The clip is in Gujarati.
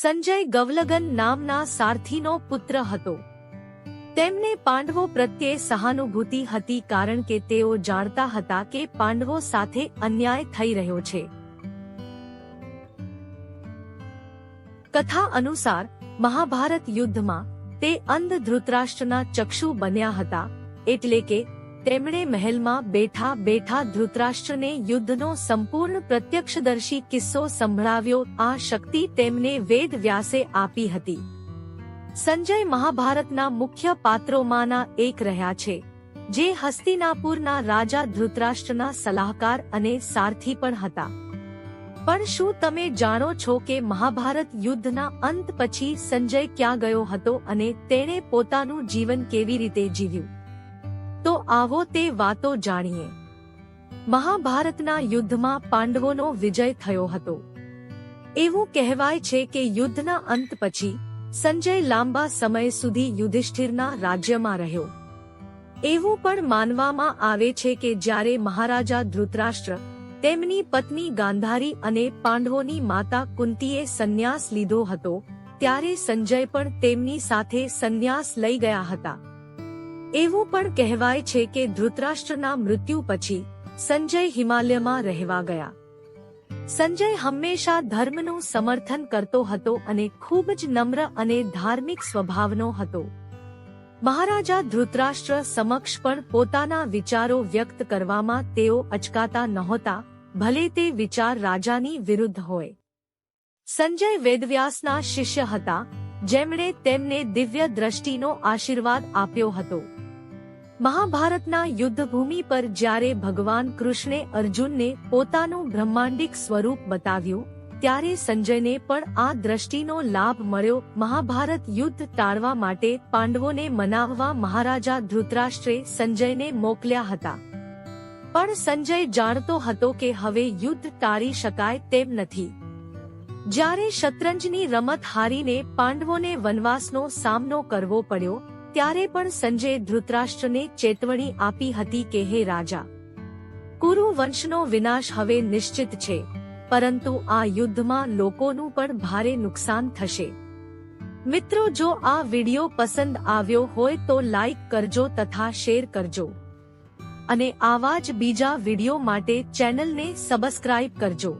સંજય ગવલગન નામના સારથીનો પુત્ર હતો. તેમને પાંડવો પ્રત્યે સહાનુભૂતિ હતી કારણ કે તેઓ જાણતા હતા કે પાંડવો સાથે અન્યાય થઈ રહ્યો છે. કથા અનુસાર મહાભારત યુદ્ધમાં તે અંધ ધૃતરાષ્ટ્રના ચક્ષુ બન્યા હતા, એટલે કે તેમણે મહેલમાં બેઠા બેઠા ધૃતરાષ્ટ્રને યુદ્ધનો સંપૂર્ણ પ્રત્યક્ષદર્શી કિસ્સો સંભળાવ્યો. આ શક્તિ તેમને વેદ વ્યાસે આપી હતી. સંજય મહાભારતના મુખ્ય પાત્રોમાંના એક રહ્યા છે, જે હસ્તિનાપુરના રાજા ધૃતરાષ્ટ્રના સલાહકાર અને સારથી પણ હતા. પણ શું તમે જાણો છો કે મહાભારત યુદ્ધના અંત પછી સંજય ક્યાં ગયો હતો અને તેણે પોતાનું જીવન કેવી રીતે જીવ્યું? તો આવો તે વાતો જાણીએ. મહાભારતના યુદ્ધમાં પાંડવોનો વિજય થયો હતો. એવું કહેવાય છે કે યુદ્ધના અંત પછી સંજય લાંબા સમય સુધી યુધિષ્ઠિરના રાજ્યમાં રહ્યો. એવું પણ માનવામાં આવે છે કે જ્યારે મહારાજા ધૃતરાષ્ટ્ર, તેમની પત્ની ગાંધારી અને પાંડવોની માતા કુંતીએ સંન્યાસ લીધો હતો, ત્યારે સંજય પણ તેમની સાથે સંન્યાસ લઈ ગયા હતા. એવું પણ કહેવાય છે કે ધૃતરાષ્ટ્રના મૃત્યુ પછી સંજય હિમાલયમાં રહેવા ગયા. સંજય હંમેશા ધર્મનું સમર્થન કરતો હતો અને ખૂબ જ નમ્ર અને ધાર્મિક સ્વભાવનો હતો. મહારાજા ધૃતરાષ્ટ્ર સમક્ષ પણ પોતાના વિચારો વ્યક્ત કરવામાં તેઓ અચકાતા નહોતા, ભલે તે વિચાર રાજાની વિરુદ્ધ હોય. સંજય વેદવ્યાસના શિષ્ય હતા, જેમણે તેમને દિવ્ય દ્રષ્ટિનો આશીર્વાદ આપ્યો હતો. મહાભારતના યુદ્ધભૂમિ પર જ્યારે ભગવાન કૃષ્ણે અર્જુનને પોતાનું બ્રહ્માંડિક સ્વરૂપ બતાવ્યું, ત્યારે સંજયને પણ આ દ્રષ્ટિનો લાભ મળ્યો. મહાભારત યુદ્ધ ટાળવા માટે પાંડવોને મનાવવા મહારાજા ધૃતરાષ્ટ્રે સંજયને મોકલ્યા હતા. પણ સંજય જાણતો હતો કે હવે યુદ્ધ ટાળી શકાય તેમ નથી. જ્યારે શતરંજની રમત હારીને પાંડવોને વનવાસનો સામનો કરવો પડ્યો, ત્યારે પણ સંજયે ધૃતરાષ્ટ્રને ચેતવણી આપી હતી કે હે રાજા, કુરુ વંશનો વિનાશ હવે નિશ્ચિત છે, પરંતુ આ યુદ્ધમાં લોકોનું પણ ભારે નુકસાન થશે. મિત્રો, જો આ વિડિયો પસંદ આવ્યો હોય તો લાઈક કરજો તથા શેર કરજો અને આવા જ બીજા વિડિયો માટે ચેનલને સબસ્ક્રાઇબ કરજો.